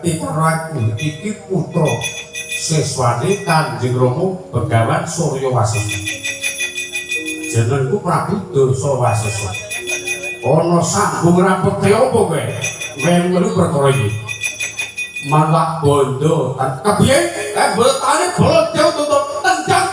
ngerti karo aku iki putra siswane Kanjeng Rama Begawan Surya Wasesa. Jenengku Prabu Dursa Wasesa. Ana sambung rapete apa kowe? Melu perkara iki. Manwak bondo kepiye? Betane bolot tutup tendang.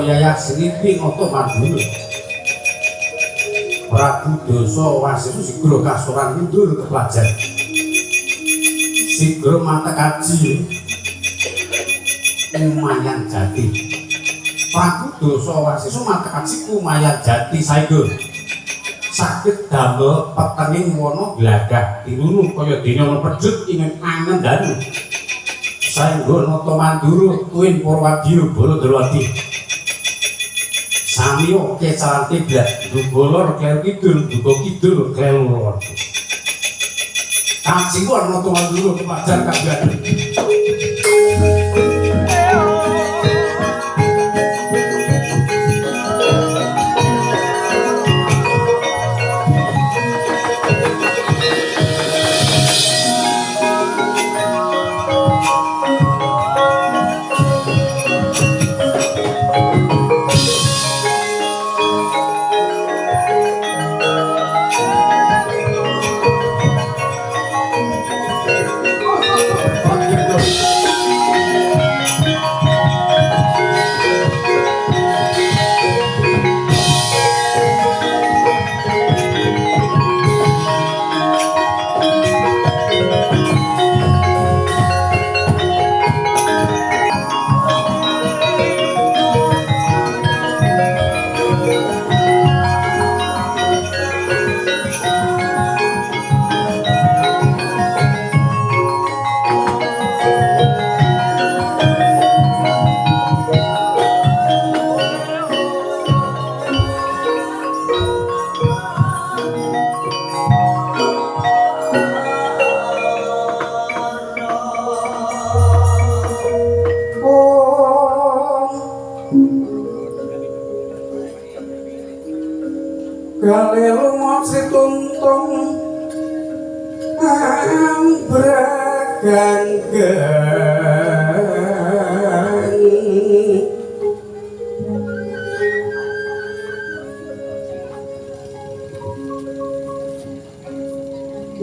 Yayak Sripi ngoto mandul Prabu Dursa Wasesa sigro kasoran mundur ke pelajar sigro mata kaji Kumayan Jati. Prabu Dursa Wasesa mata kaji Kumayan Jati saengga saged damel petening wana glagah dirunu kaya dene ana pedhut ing angen danu saengga nata manduru tuwin Purwadya Baladrawati Samyo kecalan kiblat, dugolor klel kidul, dugo kidul klel lor. Kancing warna tuan dulu kepajar kabeh.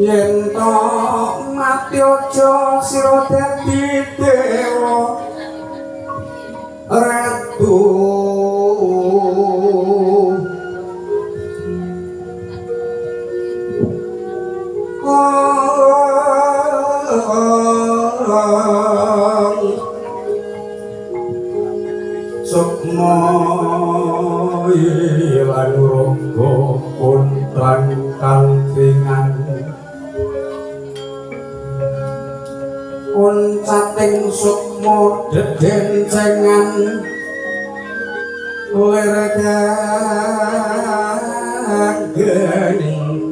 Yen to mati aja sira dadi dewa ratu sukma lan raga puntang kaltingan uncating sukma dedencengan leraganing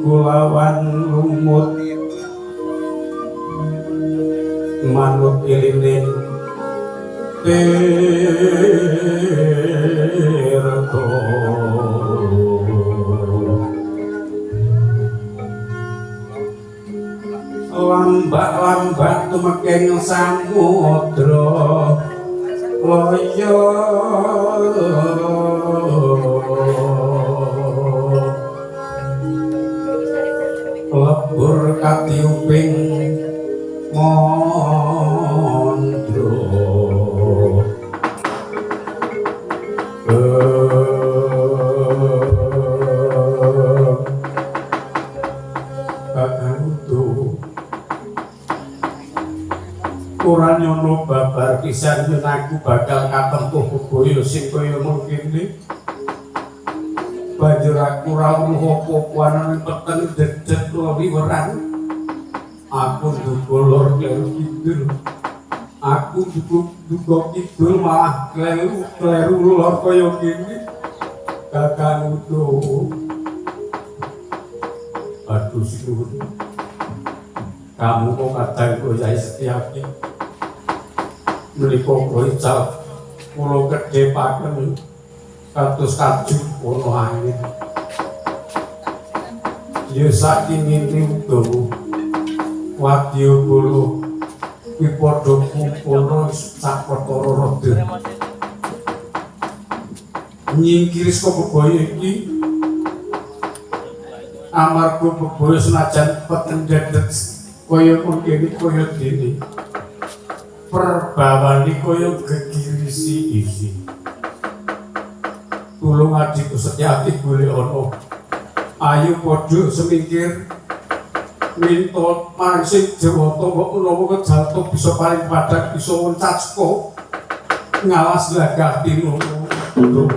kulawan lumut manut ilinin tirto lambak-lambak tumekeng samudra loyo lebur katiuping mondro ora nyono babar pisan yen aku bakal katempuh bebaya sing kaya mengkene banjur aku ra weruh apa-apa nang peteng dedet wiweran aku dukulur kleru kidul aku duga kidul malah kleru lor kaya gini kakang utuh aduh sinuhun kamu kok kadang Kyai Setyaki menika ical kula kedhepaken kados kajeng ana angin ya saking ini utuh wadya kula kuwi padha kumpulna sak perkara rada nyingkiri saka bebaya iki amarga bebaya senajan petendedet kaya mengkene kaya dene perbawani kaya gegirisi isi tulung adikku Setyaki golek ana ayo padha semingkir minta mangsing Jawata mbok menawa kejalto bisa paling padhang bisa wencacko ngalas lagah tinono Duh,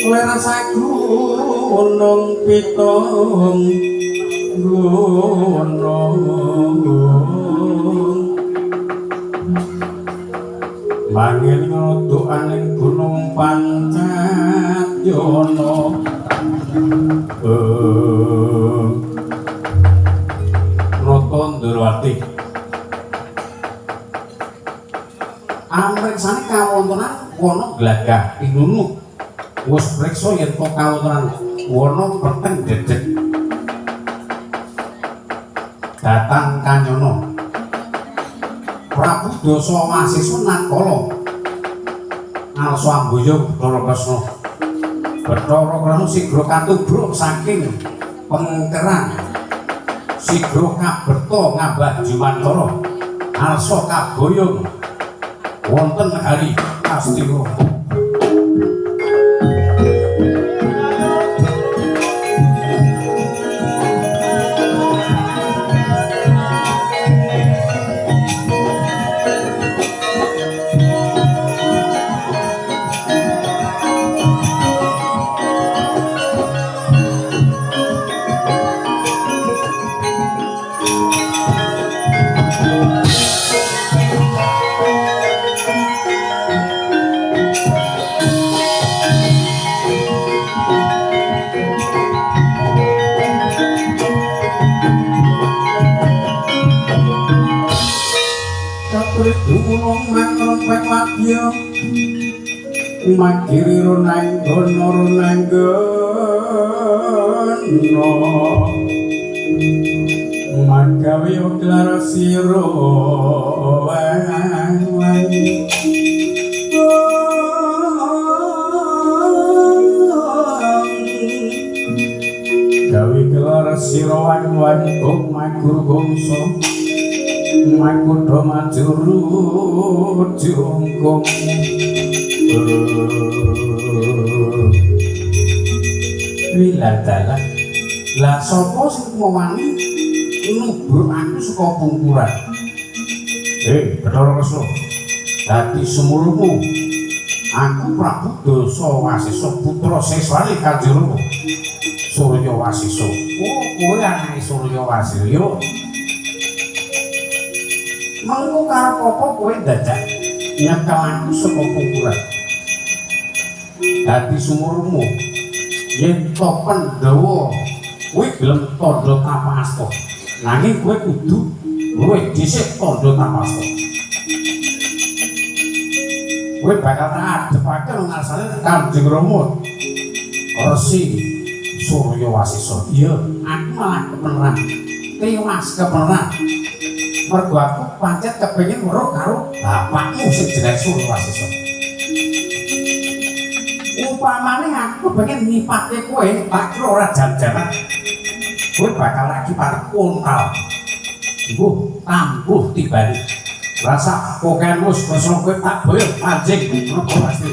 Lera sagunung pitong gunung mangil ngotukaning gunung Pancatyono Nata Ndrawati amriksane kawontenan wana glagah pinunuk wis priksa yen to kawontenan wana petendedet datang Kanyono Prabu Dasawasesa Nakala Alsa Amboya Bathara Kresna Bathara Kresna sigra katubruk saking pengkeran sigra kaberta ngambah Jumantara Alsa kaboyong wonten negari Astina Makiri runanggono magawe gelar sira wangi gawe gelar sira wangi kok magur bangsa makudha majuru jungkung Wiladala lah sapa sing mewani nubruk aku saka pungkuran Bathara Kresna dadi semulumu aku Prabu Dasawasesa putra seswane Kanjeng Suryawasesa kowe anake Suryawasesa yo mengko karep apa kowe dadak nyekel aku saka pungkuran dadi sumurmu yen to Pandhawa kuwi gelem tandha tapasta nanging kowe kudu luwih dhisik tandha tapasta kowe bakal adepake ngarsane Kanjeng Rama Resi Surya Wasisa. Iya, aku malah kepeneran tewas kepeneran mergo aku pancet kepengin weruh karo bapakmu sing jenenge Surya Wasisa. Upamane aku pengen nipake kowe tak kira ora jam-jaman kowe bakal lagi parek kontal tambuh tibane rasa koken wis kosong kowe tak boyo mancing mergo pasti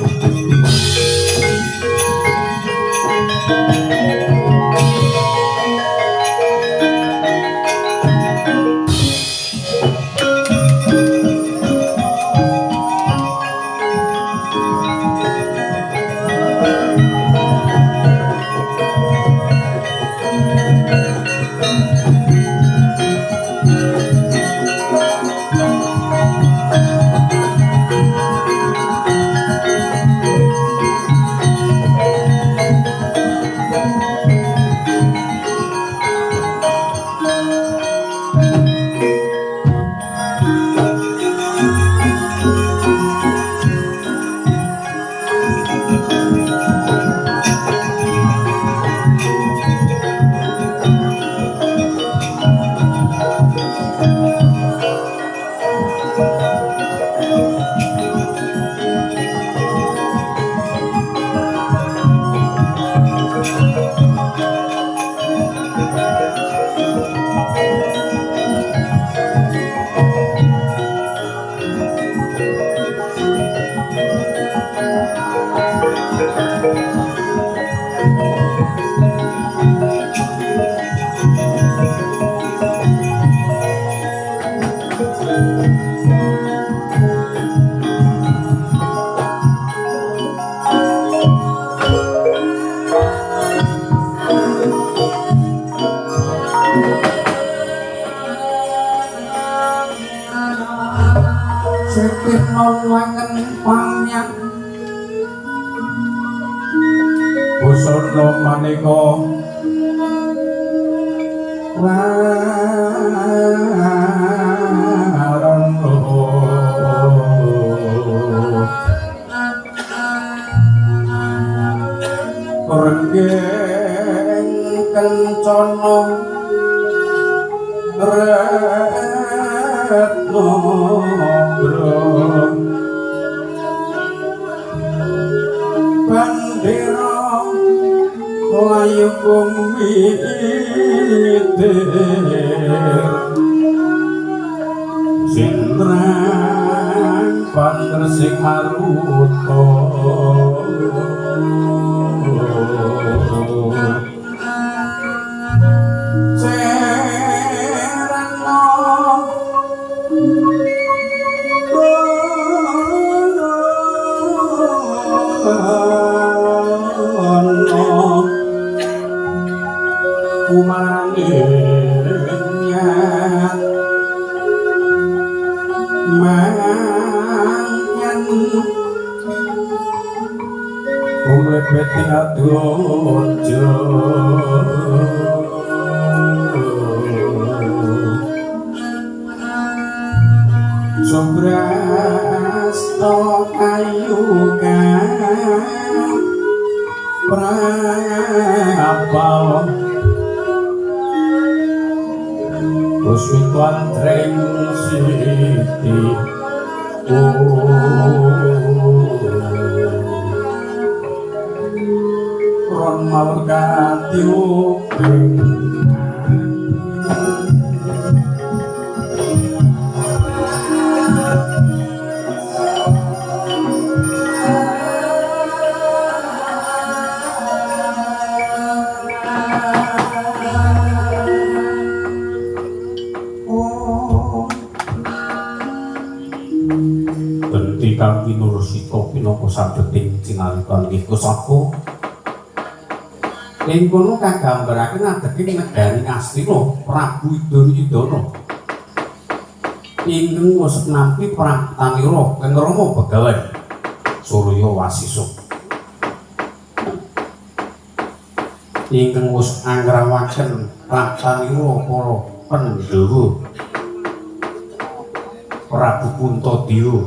busana maneka renggeng kencana retno bandera layu kumitir sindrang pangresik maruta Beti adojo Sombrasto kayu kang prapal Kuswituan treng siti ron mawurkati uping Kang Winursita pinaka sabeting cinarita nggih kusaka ing kono kagambaraken adeking negari Astina Prabu Duryudana ingkang wis nampi praptanira kang Rama Begawan Surya Wasisa ingkang wus anggrawaken raktanira para Pandhawa Prabu Puntadewa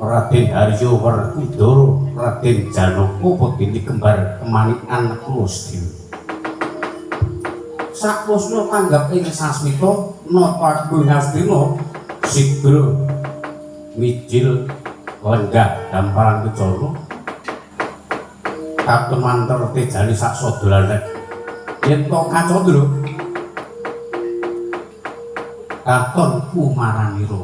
Raden Harya Werkudara Raden Janaka Padini kembar kemanikan Kusdewa sakusna tanggap ing sasmita napa Gunastina sigra mijil lenggah damparan kecana katon manter tejani sak sadolane yen to kacandra katon kumaranira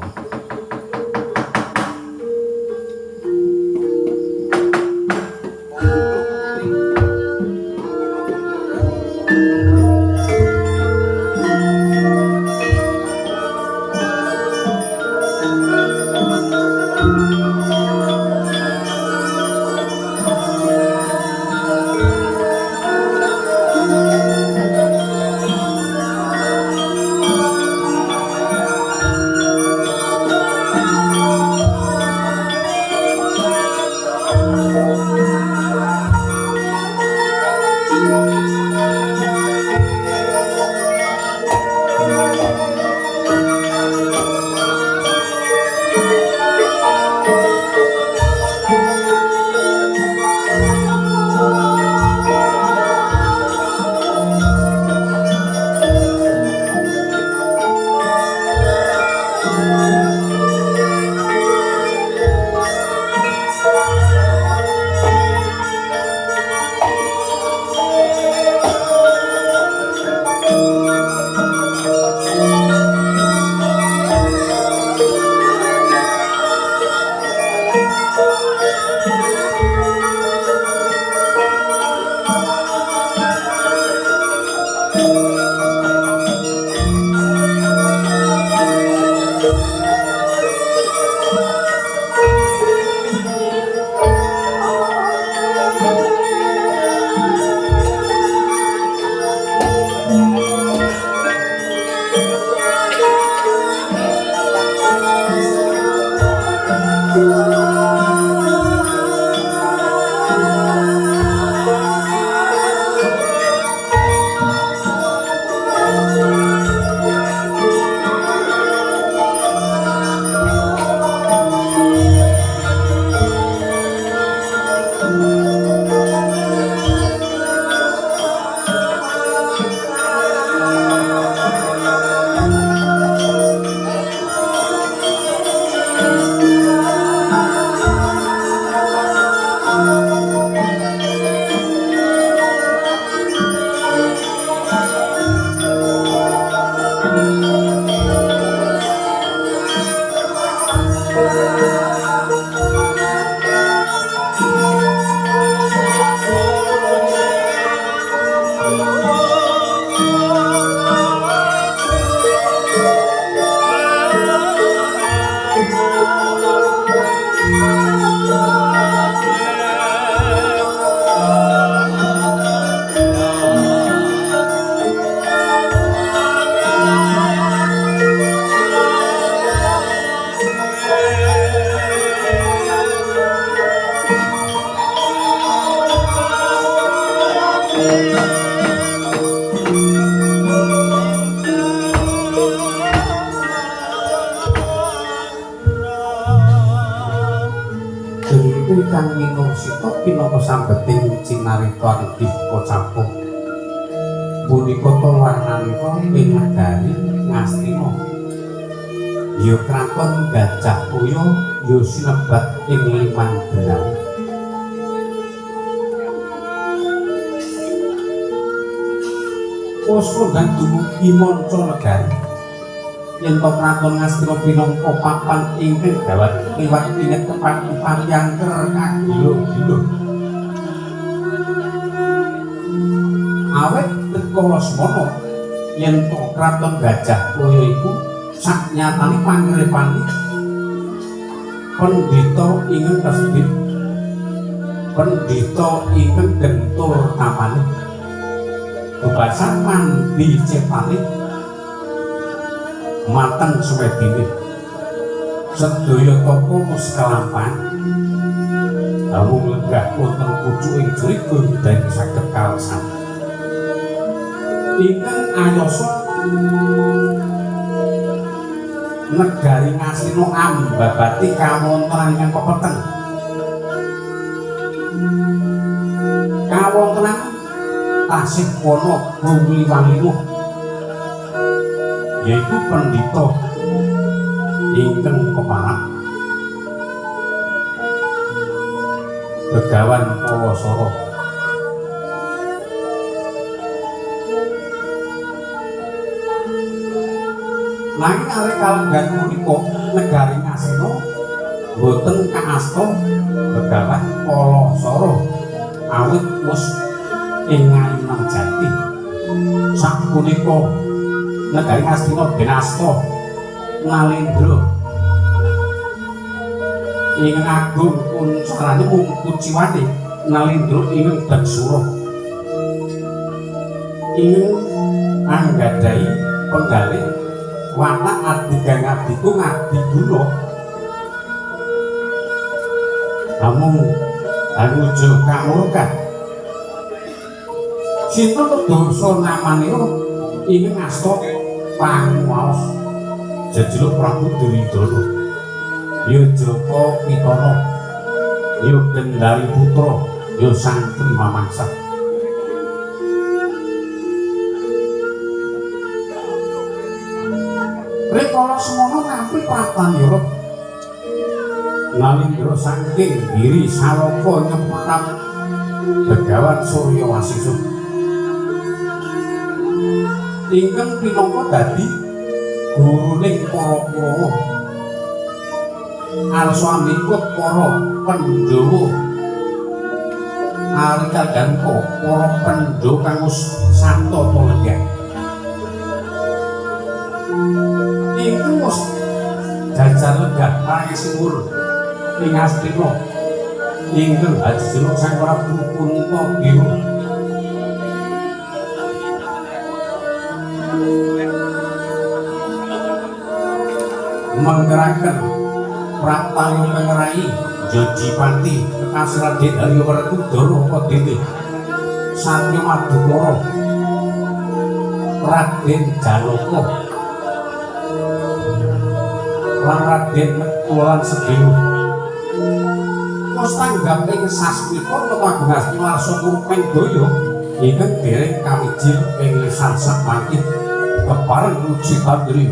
Kang Minungsita pinaka sambeting cinarita Adih Kocapuk punika to warnanipun ing negari Ngastina ya kraton Gajah Uya ya sinebat ing Limang Belang Waspada dumugi manca negari yen to kraton Ngastina pinangka papan ingkang gawat liwat pinget tepan pariyangker kagila-gila awet kala semana yen to kraton Gajah Uya iku saknyatane pangrepane pendhita ingkang kasebut pendhita ingkang gentur tapane kebasan mandi cepane mateng suwedine sedaya tapa mus kalampahan awung lenggah wonten pucuking juriga dadi saged kalesan Ayasa negari Ngastina ambabati kawontenan ingkang pepeteng. Kawontenan tasih ana Gumiwanginuh yaiku pendhita ingkang keparang Begawan Palasara. Nanging arek kalenggan punika negari Ngastina boten kaasta Begawan Palasara awit wus ing Ayunan Jati. Sapunika negari Ngastina binasta Nalendra ing agung unsarane Kuciwati Nalendra ing Daksura ing anggadhahi penggalih watak adigang adiku ngadiguna namung anuju kamurkan sinten dosa namanira ing asta panguwaos jejuluk Prabu Duryudana ya Jaka Pitana ya Gendari Putra ya Santri Mamangsa. Rikala semono nampi Pratanyara Nalendra saking Giri Saloka nyepat Begawan Suryawasesa ingkang pinangka dadi guruning para Kurawa arsa ambikut para Pandhawa arikalganka para Pandhawa kang wis santa palegah iku wis jajar lenggah pangesimur ing Astina ingkang ajejuluk Sang Prabu Puntabiru. Manggaraken Praptayo Pengrai Jojipati kekasih Raden Haryawerkudara Padene Satya Madukara Raden Janaka lan Raden Kulan Sedewu tanggap ing sasmita Letagung Astiwarsa Kurupeng Daya ingkang dereng kawijil ing lisan Sakmangkih kepareng Uji Tandri.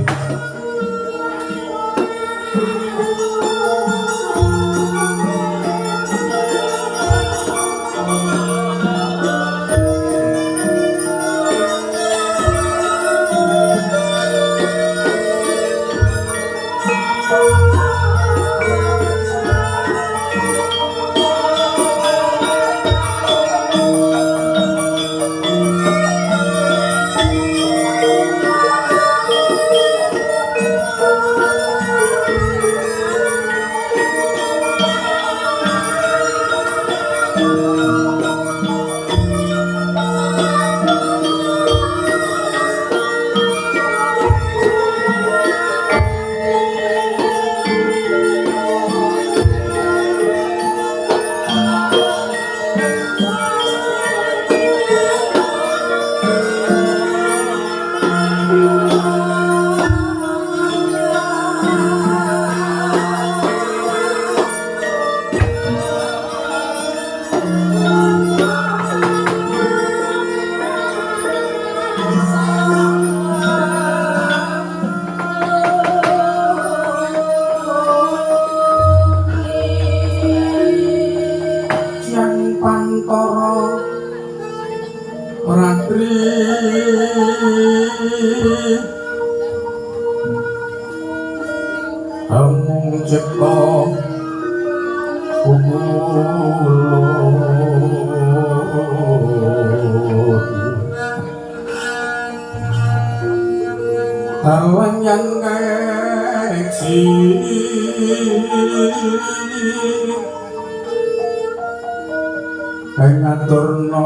Ngaturna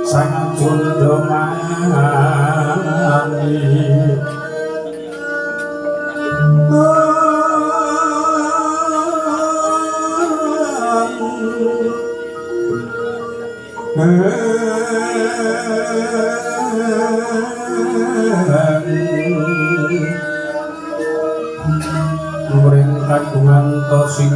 Sang Junda mani Muring kagungan to sing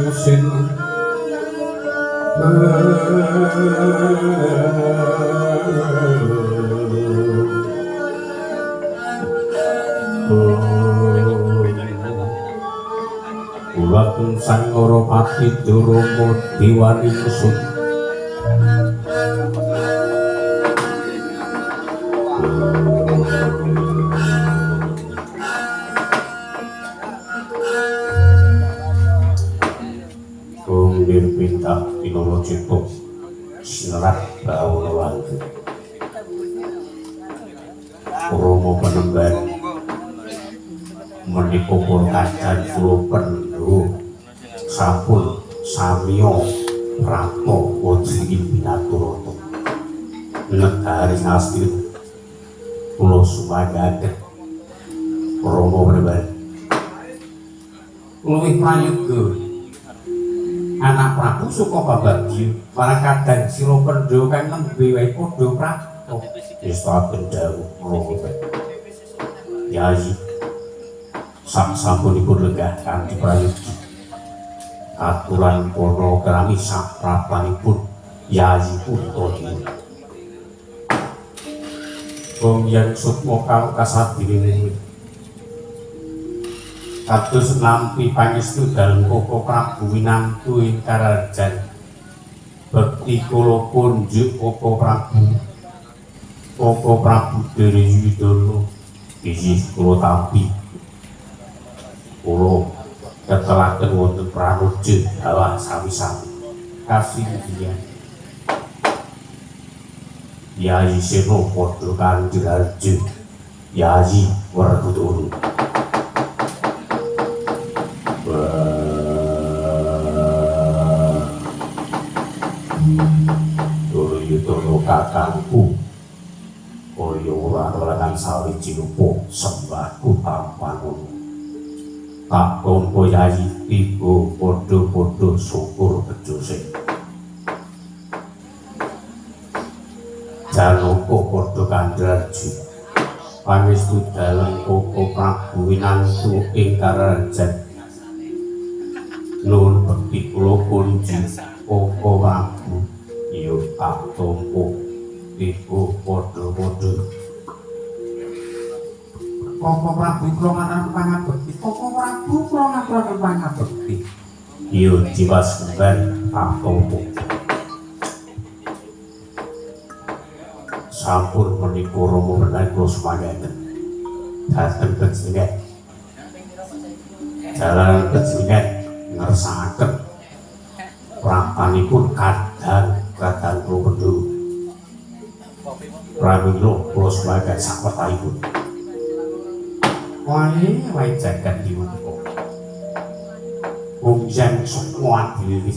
Ulatun Sangoro Pati Duromo Diwani Kusut Kumbir Pinta Pinomo Cipto Sinerat Bau Lelangku Romo Penemban Menikopur Kacan Fulo Pendu Sapul Samyo Prato Wodri Binaturoto Negari Ngastir Pulau Sumagaget Romo Penemban Luwih Prayuga Anak Prabu Suko Babagyu para kadang Siro Pendu kang nembe wae padha Prato wis saben dawuh Romo Yayi sasampunipun lenggah kanthi prayogi aturan para kerami saprapanipun Yayi Puntodina wong yen sukma karo kasadhining kados nampi pangestu dalem Koko Prabu winantu ing Karajan bekti kula kunjuk Koko Prabu Diri Widono inggih kula tampi kula ketelaken wonten pranuja dalah sami-sami kasinggihan Yayi Seno padha Kanjeng Arjuna Yayi Werkudara Duryudana kakangku kaya ora lelan sawiji rupa sembahku tampanun tak tampa Yayi tiba padha-padha syukur bejose Janaka padha Kanjeng Arjuna pangestu dalem Koko Prabu winantu ing Karajan nuwun bekti kula kunjuk Koko Prabu ya tak tampa tiba padha-padha Koko Prabu kula ngaturaken pangabekti Koko Prabu kula ngaturaken pangabekti ya jiwas kembar tak tampa sampun menika Rama menawi kula sumangaken dhateng panjenengan jalan panjenengan ngersakaken prapanipun kadang kula Pendu pramila kula sumangaken sapertaipun wae jagat diwuku wong jan sukma dhewe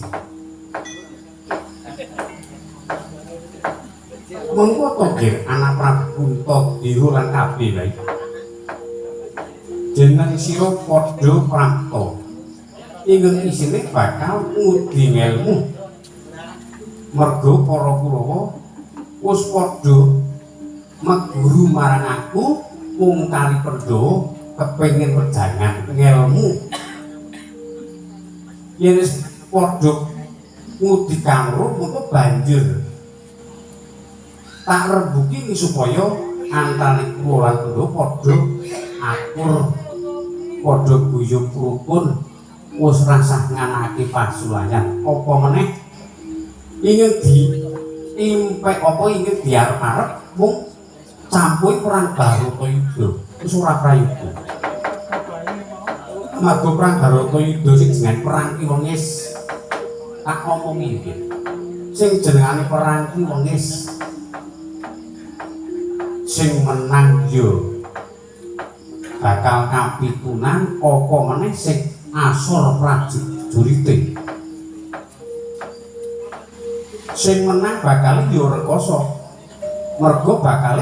monggo to nggih anak Prabu Puntodina lan kabeh wae jeneng sira padha Prapto ingkang isine bakal ngudi ngelmu merga para Kurawa wis padha meguru marang aku mung kali Pandhawa kepengin wejangan ngelmu yen wis padha ngudi kamruh mengko banjur tak rembuki supaya antara kula lan Pandhawa padha akur padha guyub rukun wis rasah nganakake pasulayan apa meneh ingin diimpek apa ingin diarep-arep mung campur perang Baratayuda wis ora prayoga amarga perang Baratayuda sing jenenge perang Kiwengis tak omongi iki sing jenengane perang Kiwengis sing menang yo bakal kapitunan apa meneh sing asor prajurite sing menang bakal yo rekoso mergo bakal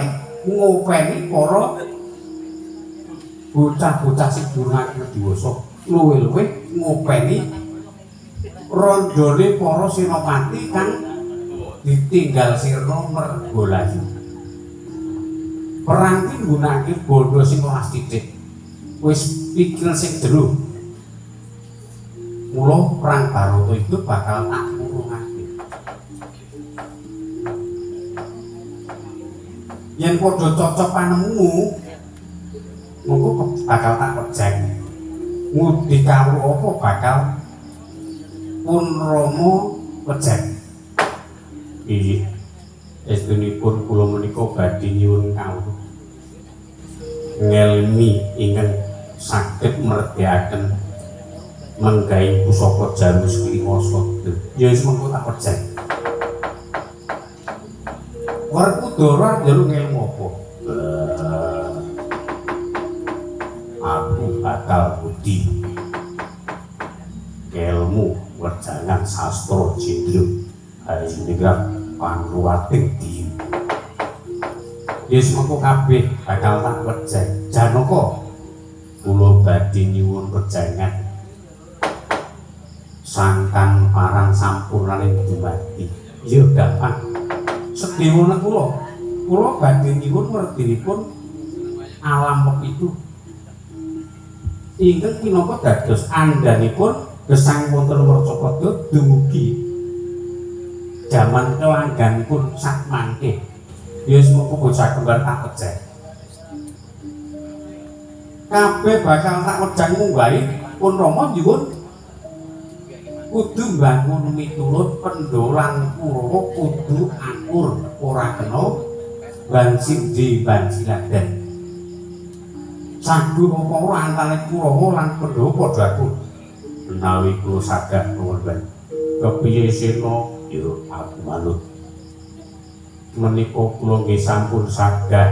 ngopeni para bocah-bocah sing durung dewasa luwih-luwih ngopeni rondone para senopati kang ditinggal sirna mergo layu. Perang ki nggunakake bondo sing ora sithik. Wis pikir sing jero. Mula perang Barata itu bakal tak urungake. Yen padha cocok panemu, mengko bakal tak pejang. Ngudi kawruh apa bakal pun Rama pejang. Inggih. Estunipun kula menika badhe nyuwun kawruh. Ngelmi ingkang saged merdekaken menggawe pusaka Jarus Klima Sada. Ya wis mengko tak pejang. Werkudara njaluk ngelmu apa? Aku bakal budi ilmu wejangan sastra jendro Hariningrat Panuwating di. Yes mengko kabeh bakal tak pejang. Janaka kula badhe nyuwun pejangan sangkan parang sampurnane dumadi. Ya gampang. Sedhewana kula badhe nyuwun merdinipun alam pepitu ingkang minangka dados andhanipun gesang wonten Wercapada dumugi jaman kelangganipun sak mangke. Yes mengko bocah kembar tak pejang. Kabeh bakal tak wedang munggahi pun Rama nyuwun kudu mbangun miturut pendolan Kurawa kudu akur ora kena bansin di bansiladan. Sagu apa ora antane Kurawa lan Pandhawa padha akur. Menawi kula saged nuwun kepiye sirna ya aku manut. Menika kula nggih sampun saged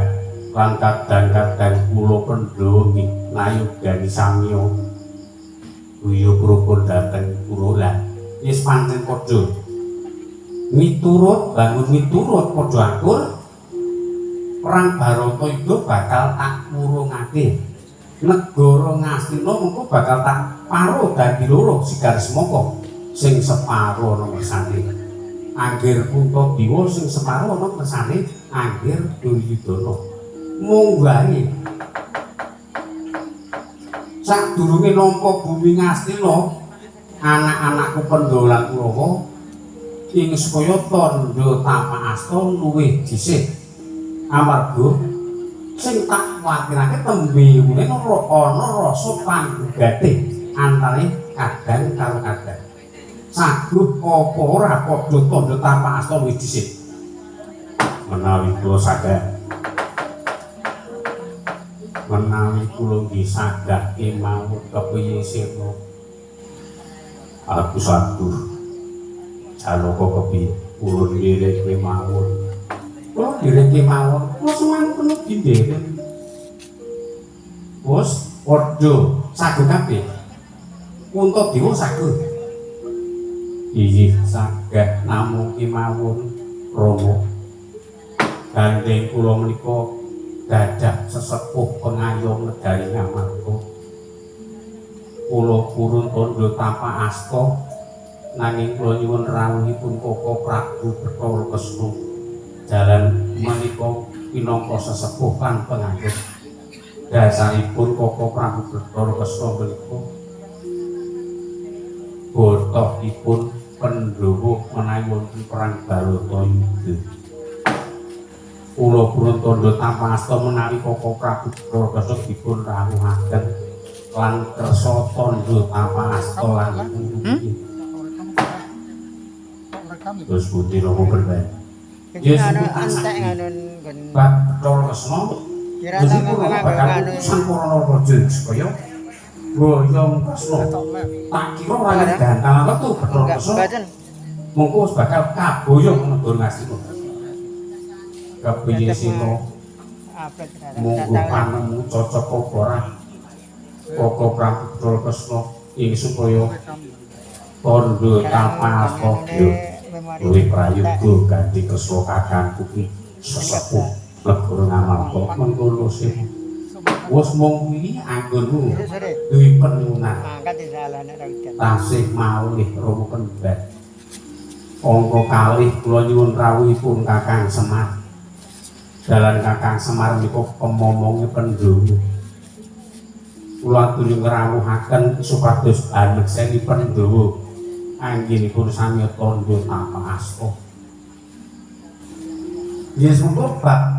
lan kadang-kadang kula Pandhawa nggih nayogani samya uyuh rukun dhateng kula. Wis pancen padha miturut bangun miturut padha akur. Perang Barata itu bakal tak murungake. Negara Ngastina mengko bakal tak paro dadi loro Sigar Semaka sing separo ana ngersane Anggir Puntadewa sing separo ana ngersane Anggir Duryudana. Mung wae sadurunge nampa bumi Ngastina anak-anakku Pandhawa Kurawa ing supaya tandha Tapakasta luwih dhisik amarga sing tak kuwatirake tembune ana rasa panggugate antare kadang karo kadang. Saguh apa ora padha tandha Tapakasta luwih dhisik. Menawi kula saged menawi kula nggih saged kemawon kepiye sirna aku saduh Janaka kepiye kula nderek kemawon. Kula nderek kemawon kula semanten penuh dinderek. Bos padha saguh kabeh. Puntadewa saguh. Inggih saged namung kemawon Rama. Gandeng kula menika dadah sesepuh pengayom negari Ngamarta. Kula purun tandha Tapakasta nanging kula nyuwun rawuhipun Kaka Prabu Bathara Kresna. Jalan menika minangka sesepuh lan pengayom. Dasaripun Kaka Prabu Bathara Kresna menika botohipun Pandhawa menawi wonten perang Baratayuda. Kula purun tandha Tapakasta menawi Kaka Prabu Bathara Kresna dipun rawuhaken lan kersa tandha Tapakasta lan terus putih Rama berbaik. Yes, antek nganun Bathara Kresna. Kira-kira bakal utusan para raja supaya Boyong Kresna. Tak kira ora gantang metu Bathara Kresna. Mengko bakal kaboyong negara Ngastina. Kepiye sira monggo panemu cocok apa ora Kaka Prabu Bathara Kresna ing supaya tandha Tapakasta luwih prayoga ganti Kresna kakangku ki sesepuh negara Ngamarta mengkono sih. Wes mung kuwi anggonmu duwe penunan tasih malih Rama Kendhat Angka kalih kula nyuwun rawuhipun Kakang Semar. Dalan Kakang Semar menika pemomonge Pandhawa. Kula aturi ngrawuhaken supados anekseni Pandhawa anggenipun sami tandha tapa asta. Yes monggo Pak